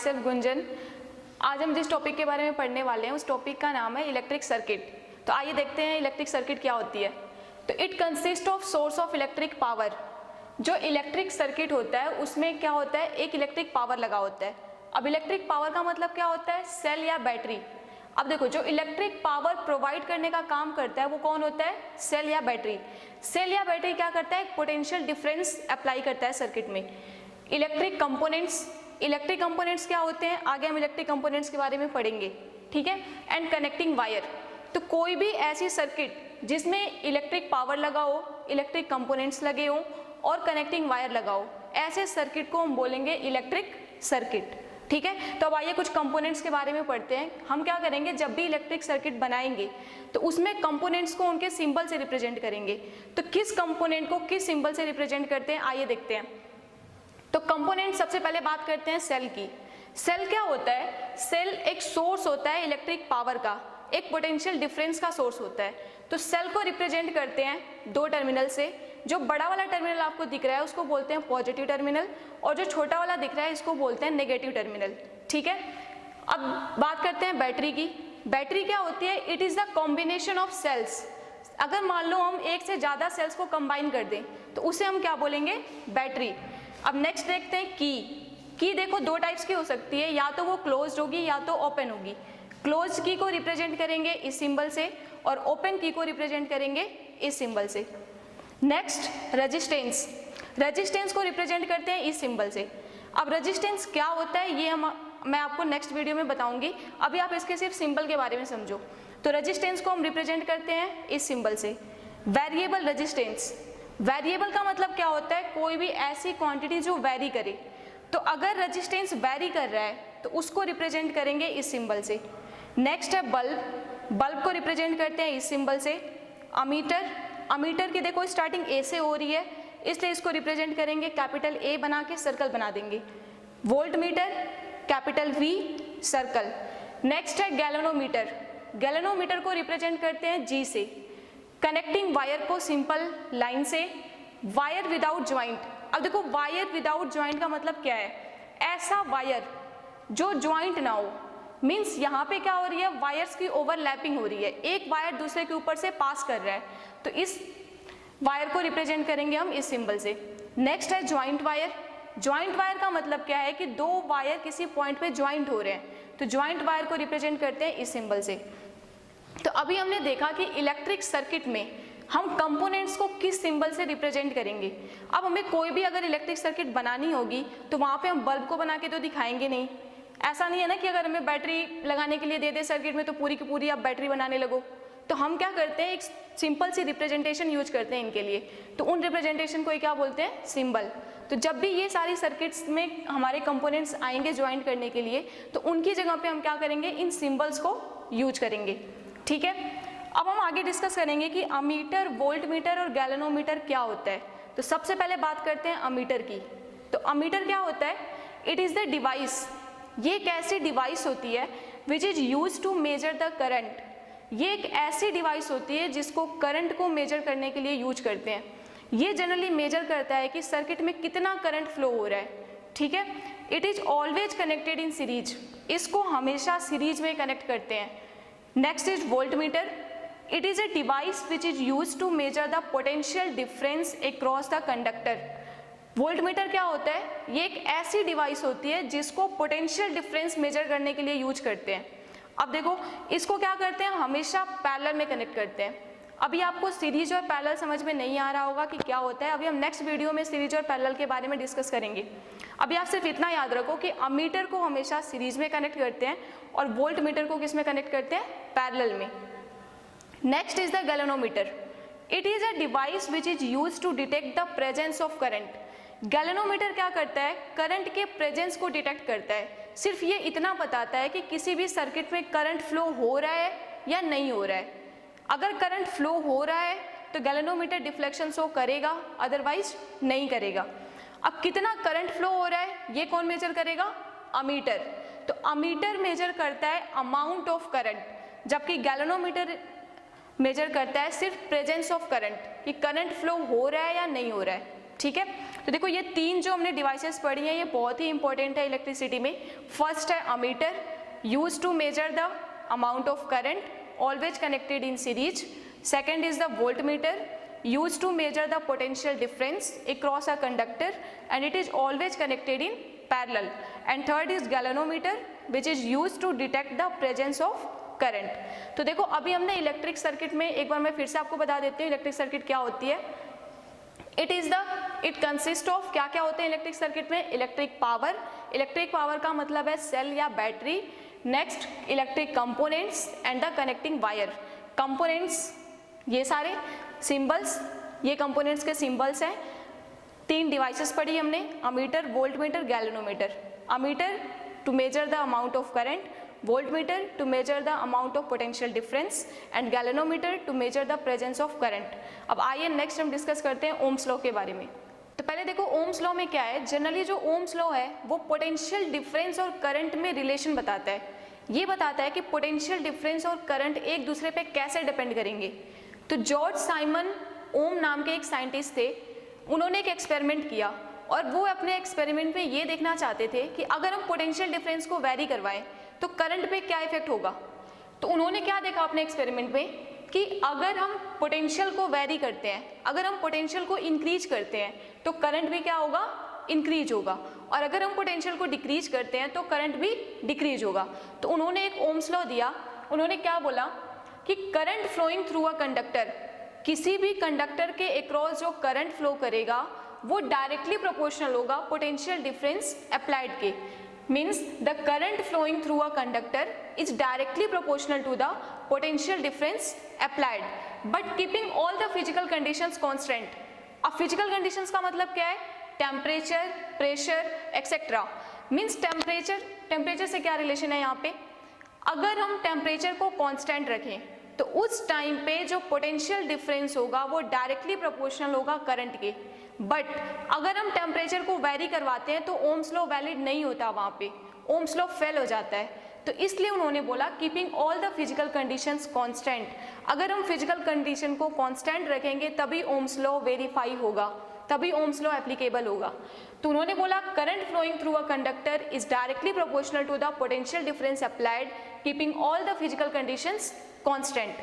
Self Gunjan. आज हम जिस टॉपिक के बारे में पढ़ने वाले हैं उस टॉपिक का नाम है इलेक्ट्रिक सर्किट। तो आइए देखते हैं इलेक्ट्रिक सर्किट क्या होती है। तो it consist of source of electric power. जो इलेक्ट्रिक सर्किट होता है उसमें क्या होता है, एक इलेक्ट्रिक पावर लगा होता है। अब इलेक्ट्रिक पावर का मतलब क्या होता है, सेल या बैटरी। अब देखो जो इलेक्ट्रिक पावर प्रोवाइड करने का काम करता है वो कौन होता है, सेल या बैटरी। सेल या बैटरी क्या करता है, एक पोटेंशियल डिफरेंस अप्लाई करता है सर्किट में। इलेक्ट्रिक कंपोनेंट्स क्या होते हैं, आगे हम इलेक्ट्रिक कंपोनेंट्स के बारे में पढ़ेंगे, ठीक है। एंड कनेक्टिंग वायर, तो कोई भी ऐसी सर्किट जिसमें इलेक्ट्रिक पावर लगा हो, इलेक्ट्रिक कंपोनेंट्स लगे हो और कनेक्टिंग वायर लगा हो, ऐसे सर्किट को हम बोलेंगे इलेक्ट्रिक सर्किट, ठीक है। तो अब आइए कुछ कंपोनेंट्स के बारे में पढ़ते हैं। हम क्या करेंगे, जब भी इलेक्ट्रिक सर्किट बनाएंगे तो उसमें कंपोनेंट्स को उनके सिंबल से रिप्रेजेंट करेंगे। तो किस कंपोनेंट को किस सिंबल से रिप्रेजेंट करते हैं, आइए देखते हैं। तो कंपोनेंट, सबसे पहले बात करते हैं सेल की। सेल क्या होता है, सेल एक सोर्स होता है इलेक्ट्रिक पावर का, एक पोटेंशियल डिफरेंस का सोर्स होता है। तो सेल को रिप्रेजेंट करते हैं दो टर्मिनल से। जो बड़ा वाला टर्मिनल आपको दिख रहा है उसको बोलते हैं पॉजिटिव टर्मिनल, और जो छोटा वाला दिख रहा है इसको बोलते हैं नेगेटिव टर्मिनल, ठीक है। अब बात करते हैं बैटरी की। बैटरी क्या होती है, it is the combination of cells. अगर मान लो हम एक से ज्यादा सेल्स को कंबाइन कर दें तो उसे हम क्या बोलेंगे, बैटरी। अब नेक्स्ट देखते हैं की देखो दो टाइप्स की हो सकती है, या तो वो क्लोज्ड होगी या तो ओपन होगी। क्लोज्ड की को रिप्रेजेंट करेंगे इस सिंबल से और ओपन की को रिप्रेजेंट करेंगे इस सिंबल से। नेक्स्ट रेजिस्टेंस को रिप्रेजेंट करते हैं इस सिंबल से। अब रेजिस्टेंस क्या होता है ये मैं आपको नेक्स्ट वीडियो में बताऊंगी, अभी आप इसके सिर्फ सिंबल के बारे में समझो। तो रेजिस्टेंस को हम रिप्रेजेंट करते हैं इस सिंबल से। वेरिएबल रेजिस्टेंस, वेरिएबल का मतलब क्या होता है, कोई भी ऐसी क्वांटिटी जो वेरी करे। तो अगर रेजिस्टेंस वेरी कर रहा है तो उसको रिप्रेजेंट करेंगे इस सिंबल से। नेक्स्ट है बल्ब को रिप्रेजेंट करते हैं इस सिंबल से। अमीटर की देखो स्टार्टिंग ए से हो रही है इसलिए इसको रिप्रेजेंट करेंगे कैपिटल ए बना के सर्कल बना देंगे। Voltmeter capital V circle. Next है गैलोनोमीटर को रिप्रेजेंट करते हैं जी से। कनेक्टिंग वायर को सिंपल लाइन से। वायर विदाउट ज्वाइंट, अब देखो वायर विदाउट ज्वाइंट का मतलब क्या है, ऐसा वायर जो ज्वाइंट ना हो। मीन्स यहाँ पे क्या हो रही है, वायर्स की ओवरलैपिंग हो रही है, एक वायर दूसरे के ऊपर से पास कर रहा है, तो इस वायर को रिप्रेजेंट करेंगे हम इस सिंबल से। नेक्स्ट है ज्वाइंट वायर। ज्वाइंट वायर का मतलब क्या है कि दो वायर किसी पॉइंट पे ज्वाइंट हो रहे हैं, तो ज्वाइंट वायर को रिप्रेजेंट करते हैं इस सिंबल से। तो अभी हमने देखा कि इलेक्ट्रिक सर्किट में हम कंपोनेंट्स को किस सिंबल से रिप्रेजेंट करेंगे। अब हमें कोई भी अगर इलेक्ट्रिक सर्किट बनानी होगी तो वहाँ पे हम बल्ब को बना के तो दिखाएंगे नहीं। ऐसा नहीं है ना कि अगर हमें बैटरी लगाने के लिए दे दे सर्किट में तो पूरी की पूरी आप बैटरी बनाने लगो। तो हम क्या करते हैं, एक सिंपल सी रिप्रेजेंटेशन यूज करते हैं इनके लिए। तो उन रिप्रेजेंटेशन को क्या बोलते हैं, सिंबल। तो जब भी ये सारी सर्किट्स में हमारे कंपोनेंट्स आएंगे ज्वाइन करने के लिए तो उनकी जगह पे हम क्या करेंगे, इन सिंबल्स को यूज करेंगे, ठीक है। अब हम आगे डिस्कस करेंगे कि अमीटर, वोल्टमीटर और गैलोनोमीटर क्या होता है। तो सबसे पहले बात करते हैं अमीटर की। तो अमीटर क्या होता है, इट इज़ द डिवाइस, ये एक ऐसी डिवाइस होती है which is use to measure the current. ये एक ऐसी डिवाइस होती है जिसको करंट को मेजर करने के लिए यूज करते हैं। ये जनरली मेजर करता है कि सर्किट में कितना करंट फ्लो हो रहा है, ठीक है। It is always connected in series, इसको हमेशा सीरीज में कनेक्ट करते हैं। Next is voltmeter. It is a device which is used to measure the potential difference across the conductor। Voltmeter क्या होता है, ये एक ऐसी डिवाइस होती है जिसको पोटेंशियल डिफरेंस मेजर करने के लिए यूज करते हैं। अब देखो इसको क्या करते हैं, हमेशा पैरेलल में कनेक्ट करते हैं। अभी आपको सीरीज और पैरेलल समझ में नहीं आ रहा होगा कि क्या होता है, अभी हम नेक्स्ट वीडियो में सीरीज और पैरेलल के बारे में डिस्कस करेंगे। अभी आप सिर्फ इतना याद रखो कि अमीटर को हमेशा सीरीज में कनेक्ट करते हैं और वोल्टमीटर को किस में कनेक्ट करते हैं, पैरेलल में। Next is the galvanometer. It is a device which is used to detect the presence of current. Galvanometer क्या करता है, करंट के प्रेजेंस को डिटेक्ट करता है। सिर्फ ये इतना बताता है कि किसी भी सर्किट में करंट फ्लो हो रहा है या नहीं हो रहा है। अगर करंट फ्लो हो रहा है तो गैलोनोमीटर डिफ्लेक्शन शो करेगा, अदरवाइज नहीं करेगा। अब कितना करंट फ्लो हो रहा है ये कौन मेजर करेगा, अमीटर। तो अमीटर मेजर करता है अमाउंट ऑफ करंट, जबकि गैलोनोमीटर मेजर करता है सिर्फ प्रेजेंस ऑफ करंट, कि करंट फ्लो हो रहा है या नहीं हो रहा है, ठीक है। तो देखो ये तीन जो हमने डिवाइसेस पढ़ी हैं ये बहुत ही इंपॉर्टेंट है इलेक्ट्रिसिटी में। फर्स्ट है ammeter, use to measure the amount of current, always connected in series. Second is the voltmeter, used to measure the potential difference across a conductor and it is always connected in parallel. And third is galvanometer which is used to detect the presence of current. तो देखो अभी हमने electric circuit में, एक बार मैं फिर से आपको बता देती हूँ इलेक्ट्रिक सर्किट क्या होती है। इट कंसिस्ट ऑफ, क्या क्या होते हैं इलेक्ट्रिक सर्किट में, इलेक्ट्रिक पावर, इलेक्ट्रिक पावर का मतलब है सेल या battery. Next electric components and the connecting wire. Components ये सारे सिंबल्स, ये कंपोनेंट्स के सिंबल्स हैं। तीन डिवाइसेस पढ़ी हमने, ammeter, voltmeter, galvanometer. Ammeter to measure the amount of current, voltmeter to measure the amount of potential difference and galvanometer to measure the presence of current. अब आइए नेक्स्ट हम discuss करते हैं ओम्स लॉ के बारे में। तो पहले देखो ओम्स लॉ में क्या है। जनरली जो ओम्स लॉ है वो पोटेंशियल डिफरेंस और करंट में रिलेशन बताता है। ये बताता है कि पोटेंशियल डिफरेंस और करंट एक दूसरे पे कैसे डिपेंड करेंगे। तो जॉर्ज साइमन ओम नाम के एक साइंटिस्ट थे, उन्होंने एक एक्सपेरिमेंट किया और वो अपने एक्सपेरिमेंट में ये देखना चाहते थे कि अगर हम पोटेंशियल डिफरेंस को वैरी करवाएं तो करंट पे क्या इफेक्ट होगा। तो उन्होंने क्या देखा अपने एक्सपेरिमेंट में कि अगर हम पोटेंशियल को वैरी करते हैं, अगर हम पोटेंशियल को इंक्रीज करते हैं तो करंट भी क्या होगा, इंक्रीज होगा, और अगर हम पोटेंशियल को डिक्रीज करते हैं तो करंट भी डिक्रीज होगा। तो उन्होंने एक ओम्स लॉ दिया। उन्होंने क्या बोला कि current flowing through a conductor, किसी भी कंडक्टर के अक्रॉस जो करंट फ्लो करेगा वो डायरेक्टली प्रोपोर्शनल होगा पोटेंशियल डिफरेंस अप्लाइड के। Means the current flowing through a conductor is directly proportional to the potential difference applied but keeping all the physical conditions constant. अब physical conditions का मतलब क्या है, temperature, pressure etcetera. Means temperature से क्या relation है यहाँ पे, अगर हम टेम्परेचर को कांस्टेंट रखें तो उस टाइम पे जो पोटेंशियल डिफरेंस होगा वो डायरेक्टली प्रोपोर्शनल होगा करंट के। बट अगर हम टेम्परेचर को वेरी करवाते हैं तो ओम्स लॉ वैलिड नहीं होता, वहाँ पे ओम्स लॉ फेल हो जाता है। तो इसलिए उन्होंने बोला keeping all the physical conditions constant, अगर हम फिजिकल कंडीशन को कांस्टेंट रखेंगे तभी ओम्स लॉ वेरीफाई होगा, तभी ओम्स लॉ एप्लीकेबल होगा। तो उन्होंने बोला current flowing through a conductor is directly proportional to the potential difference applied keeping all the physical conditions constant.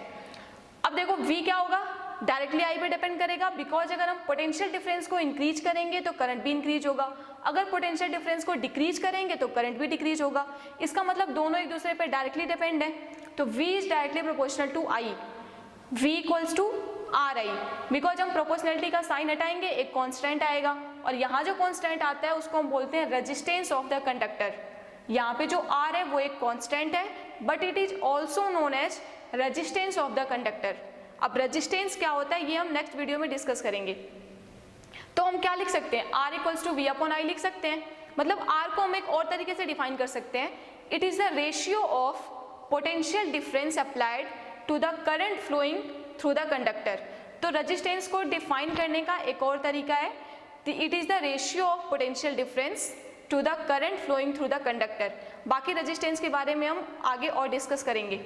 अब देखो V क्या होगा, डायरेक्टली I पे डिपेंड करेगा, बिकॉज अगर हम पोटेंशियल डिफरेंस को इंक्रीज करेंगे तो करंट भी इंक्रीज होगा, अगर पोटेंशियल डिफरेंस को डिक्रीज करेंगे तो करंट भी डिक्रीज होगा। इसका मतलब दोनों एक दूसरे पे डायरेक्टली डिपेंड है। तो V is directly proportional to I, V equals to RI, because हम प्रोपोर्शनलिटी का साइन हटाएंगे एक कांस्टेंट आएगा, और यहाँ जो कांस्टेंट आता है उसको हम बोलते हैं रेजिस्टेंस ऑफ द कंडक्टर। यहाँ पे जो R है वो एक कांस्टेंट है but it is also known as resistance of the conductor. अब रेजिस्टेंस क्या होता है ये हम नेक्स्ट वीडियो में डिस्कस करेंगे। तो हम क्या लिख सकते हैं, R equals to V upon I लिख सकते हैं। मतलब R को हम एक और तरीके से डिफाइन कर सकते हैं, it is the ratio of potential difference applied to the current flowing through the conductor. तो रेजिस्टेंस को डिफाइन करने का एक और तरीका है, it is the ratio of potential difference to the current flowing through the conductor. बाकी resistance के बारे में हम आगे और डिस्कस करेंगे।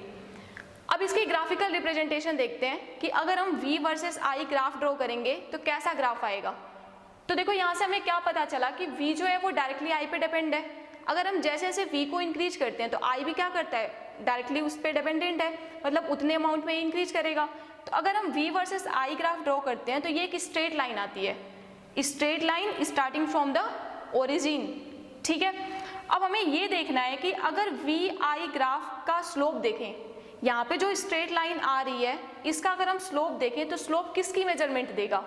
अब इसकी ग्राफिकल रिप्रेजेंटेशन देखते हैं कि अगर हम V versus I graph draw करेंगे तो कैसा ग्राफ आएगा। तो देखो यहाँ से हमें क्या पता चला कि V जो है वो डायरेक्टली I पे डिपेंड है। अगर हम जैसे जैसे V को इंक्रीज करते हैं तो I भी क्या करता है, डायरेक्टली उस पर डिपेंडेंट है, मतलब उतने अमाउंट में इंक्रीज करेगा। तो अगर हम V versus I graph draw करते हैं तो ये एक स्ट्रेट लाइन आती है, straight line starting from the origin. ठीक है, अब हमें ये देखना है कि अगर VI ग्राफ का स्लोप देखें, यहाँ पे जो स्ट्रेट लाइन आ रही है इसका अगर हम स्लोप देखें तो स्लोप किसकी मेजरमेंट देगा।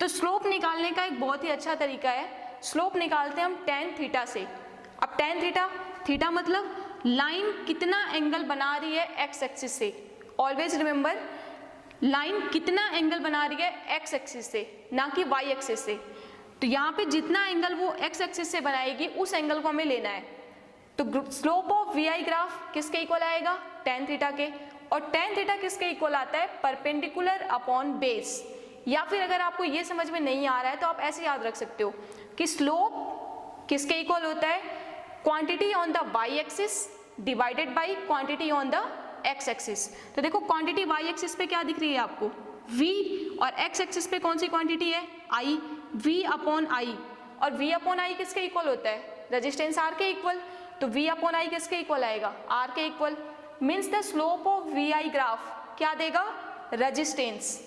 तो स्लोप निकालने का एक बहुत ही अच्छा तरीका है, स्लोप निकालते हैं हम tan थीटा से। अब tan थीटा मतलब लाइन कितना एंगल बना रही है x एक्सिस से। ऑलवेज रिमेंबर, लाइन कितना एंगल बना रही है x एक्सिस से, ना कि y एक्सिस से। तो यहाँ पे जितना एंगल वो x एक्सिस से बनाएगी उस एंगल को हमें लेना है। तो स्लोप ऑफ VI ग्राफ किसके इक्वल आएगा, tan थीटा के, और tan थीटा किसके इक्वल आता है, परपेंडिकुलर अपॉन बेस। या फिर अगर आपको ये समझ में नहीं आ रहा है तो आप ऐसे याद रख सकते हो कि स्लोप किसके इक्वल होता है, quantity on the y axis divided by quantity on the x axis. तो देखो क्वांटिटी y एक्सिस पे क्या दिख रही है आपको, v, और x एक्सिस पे कौन सी क्वांटिटी है, I। V अपॉन आई, और V अपॉन आई किसके इक्वल होता है? रेजिस्टेंस R के इक्वल। तो V अपॉन आई किसके इक्वल आएगा? R के इक्वल। Means the slope of V I graph क्या देगा? रेजिस्टेंस।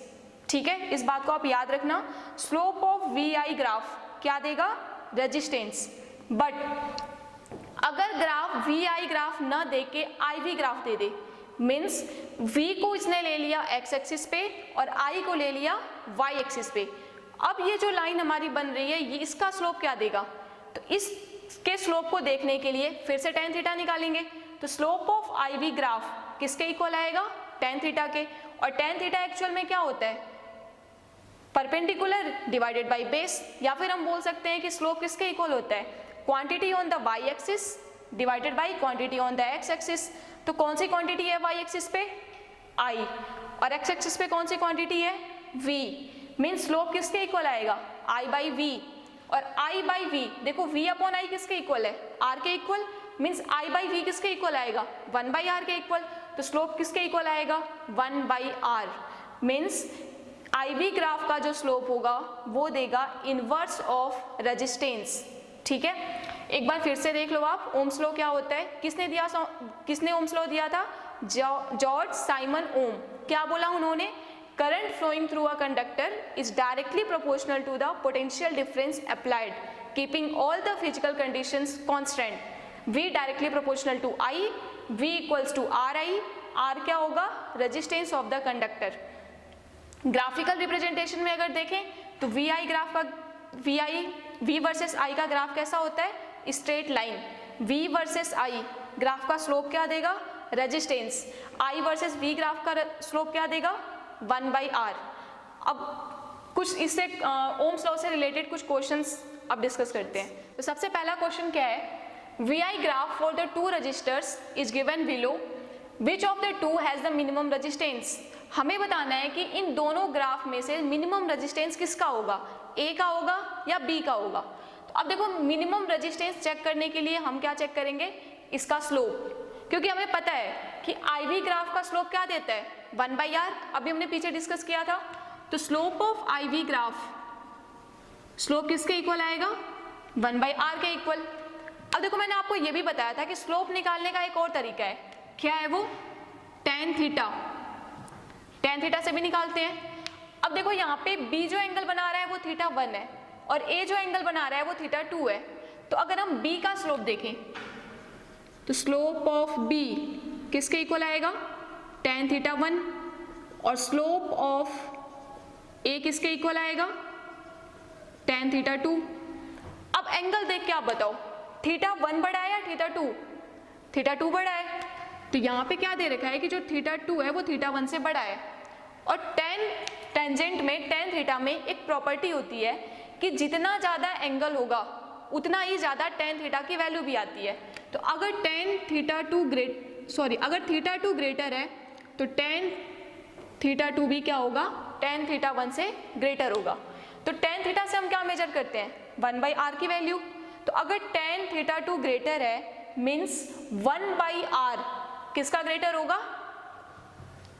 ठीक है, इस बात को आप याद रखना, slope of V I graph क्या देगा? रेजिस्टेंस। बट अगर ग्राफ वी आई ग्राफ ना दे के आई वी ग्राफ दे दे, मीन्स v को इसने ले लिया x एक्सिस पे और i को ले लिया y एक्सिस पे। अब ये जो लाइन हमारी बन रही है, ये इसका स्लोप क्या देगा? तो इसके स्लोप को देखने के लिए फिर से tan थीटा निकालेंगे। तो slope of I V graph किसके इक्वल आएगा? tan थीटा के। और tan थीटा एक्चुअल में क्या होता है? परपेंडिकुलर डिवाइडेड बाई बेस, या फिर हम बोल सकते हैं कि स्लोप किसके इक्वल होता है? Quantity on the y axis divided by quantity on the x axis. तो कौन सी क्वांटिटी है y एक्सिस पे? I, और x एक्सिस पे कौन सी क्वांटिटी है? v। मीन स्लोप किसके इक्वल आएगा? I by v। और I बाई v, देखो v अपॉन आई किसके इक्वल है? R के इक्वल। मीन्स I बाई v किसके इक्वल आएगा? 1 बाई R के इक्वल। तो स्लोप किसके इक्वल आएगा? 1 by R। Means I V graph का जो स्लोप होगा वो देगा इनवर्स ऑफ रेजिस्टेंस। ठीक है, एक बार फिर से देख लो आप, ओम्स लॉ क्या होता है? किसने ओम्स लॉ दिया था? George Simon Ohm. क्या बोला उन्होंने? Current flowing through a conductor is directly proportional to the potential difference applied keeping all the physical conditions constant. V directly proportional to I, V equals to RI। R क्या होगा? Resistance of the conductor. Graphical representation में अगर देखें तो VI graph का V versus I का graph कैसा होता है? Straight line. V versus I graph का स्लोप क्या देगा? Resistance. I versus V graph का स्लोप क्या देगा? 1 बाई R। अब कुछ इससे ओम्स लॉ से रिलेटेड कुछ क्वेश्चंस अब डिस्कस करते हैं। तो सबसे पहला क्वेश्चन क्या है? VI graph for the two resistors is given below, which of the two has the minimum resistance. हमें बताना है कि इन दोनों ग्राफ में से मिनिमम रेजिस्टेंस किसका होगा? A का होगा या B का होगा? तो अब देखो, मिनिमम रेजिस्टेंस चेक करने के लिए हम क्या चेक करेंगे? इसका स्लोप, क्योंकि हमें पता है कि आई वी ग्राफ का स्लोप क्या देता है? 1 बाई R। अभी हमने पीछे डिस्कस किया था। तो slope of I V graph, slope किसके इक्वल आएगा? 1 बाई R के इक्वल। अब देखो, मैंने आपको ये भी बताया था कि स्लोप निकालने का एक और तरीका है। क्या है वो? tan theta. tan थीटा से भी निकालते हैं। अब देखो, यहाँ पे B जो एंगल बना रहा है वो थीटा 1 है और A जो एंगल बना रहा है वो थीटा 2 है। तो अगर हम B का स्लोप देखें तो स्लोप ऑफ B किसके इक्वल आएगा? tan theta 1। और स्लोप ऑफ A किसके इक्वल आएगा? tan theta 2। अब एंगल देख के आप बताओ, थीटा 1 बड़ा है या थीटा 2? थीटा 2 बड़ा है। तो यहाँ पे क्या दे रखा है कि जो थीटा 2 है वो थीटा 1 से बड़ा है। और टेंजेंट में, tan थीटा में एक प्रॉपर्टी होती है कि जितना ज़्यादा एंगल होगा उतना ही ज़्यादा tan थीटा की वैल्यू भी आती है। तो अगर अगर थीटा 2 ग्रेटर है तो tan थीटा 2 भी क्या होगा? tan थीटा 1 से ग्रेटर होगा। तो tan थीटा से हम क्या मेजर करते हैं? 1 बाई R की वैल्यू। तो अगर tan थीटा 2 ग्रेटर है मीन्स 1 बाई R किसका ग्रेटर होगा?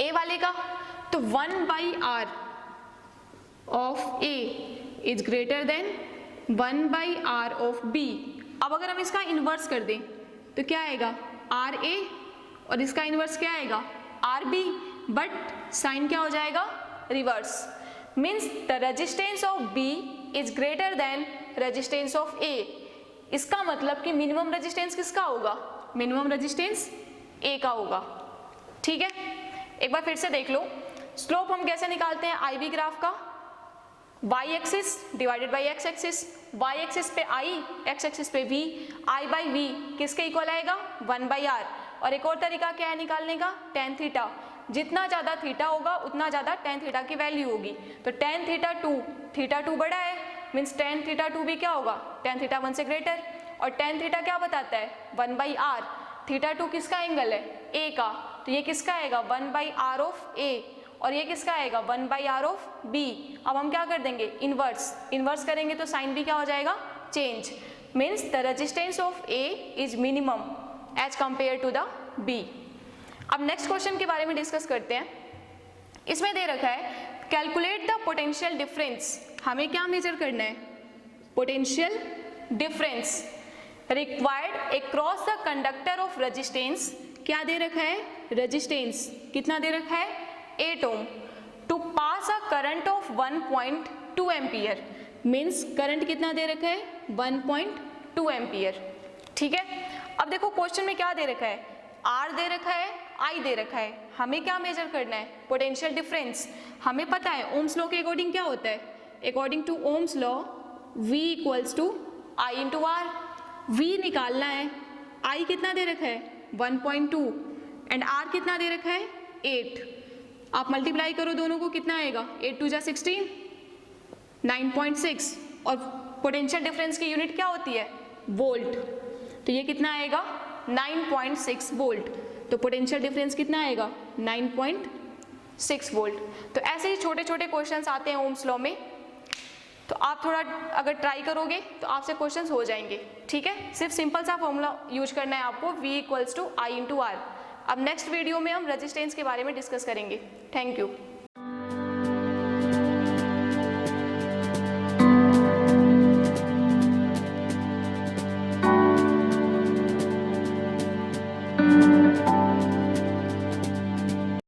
A वाले का। तो 1 by R of A is greater than 1 by R of B। अब अगर हम इसका इन्वर्स कर दें तो क्या आएगा? RA, और इसका इन्वर्स क्या आएगा? RB। बट साइन क्या हो जाएगा? Reverse. Means the resistance of B is greater than resistance of A। इसका मतलब कि मिनिमम रेजिस्टेंस किसका होगा? मिनिमम रेजिस्टेंस A का होगा। ठीक है, एक बार फिर से देख लो, स्लोप हम कैसे निकालते हैं आई वी ग्राफ का? y axis divided by x axis. y axis पे I, x एक्सिस पे v। I बाई v किसके इक्वल आएगा? 1 बाई R। और एक और तरीका क्या है निकालने का? tan theta. जितना ज़्यादा थीटा होगा उतना ज़्यादा tan थीटा की वैल्यू होगी। तो tan थीटा 2 बड़ा है मीन्स tan थीटा 2 भी क्या होगा? tan थीटा 1 से ग्रेटर। और tan थीटा क्या बताता है? 1 बाई R। थीटा 2 किसका एंगल है? A का। तो ये किसका आएगा? 1 बाई R ऑफ A। और ये किसका आएगा? 1 बाई R ऑफ B। अब हम क्या कर देंगे? इन्वर्स करेंगे तो साइन भी क्या हो जाएगा? Change. Means the resistance of A is minimum as compare to the B। अब नेक्स्ट क्वेश्चन के बारे में डिस्कस करते हैं। इसमें दे रखा है कैलकुलेट द पोटेंशियल डिफरेंस। हमें क्या मेजर करना है? Potential difference required across the conductor of resistance. क्या दे रखा है? रेजिस्टेंस कितना दे रखा है? 8 ohm to pass a current of 1.2 ampere. Means current कितना दे रखा है? 1.2 एम्पियर। ठीक है, अब देखो क्वेश्चन में क्या दे रखा है? आर दे रखा है, आई दे रखा है। हमें क्या मेजर करना है? Potential difference. हमें पता है ओम्स लॉ के अकॉर्डिंग क्या होता है? According to Ohm's law V equals to I into R. V निकालना है, I कितना दे रखा है? 1.2 एंड R कितना दे रखा है? 8। आप मल्टीप्लाई करो दोनों को, कितना आएगा? 8 2 जा 16, 9.6। और पोटेंशियल डिफरेंस की यूनिट क्या होती है? वोल्ट। तो ये कितना आएगा? 9.6 वोल्ट। तो पोटेंशियल डिफरेंस कितना आएगा? 9.6 वोल्ट। तो ऐसे ही छोटे छोटे क्वेश्चंस आते हैं ओम्स लॉ में, तो आप थोड़ा अगर ट्राई करोगे तो आपसे क्वेश्चंस हो जाएंगे। ठीक है, सिर्फ सिंपल सा फॉर्मूला यूज करना है आपको, V equals to I into R. अब नेक्स्ट वीडियो में हम रेजिस्टेंस के बारे में डिस्कस करेंगे। Thank you.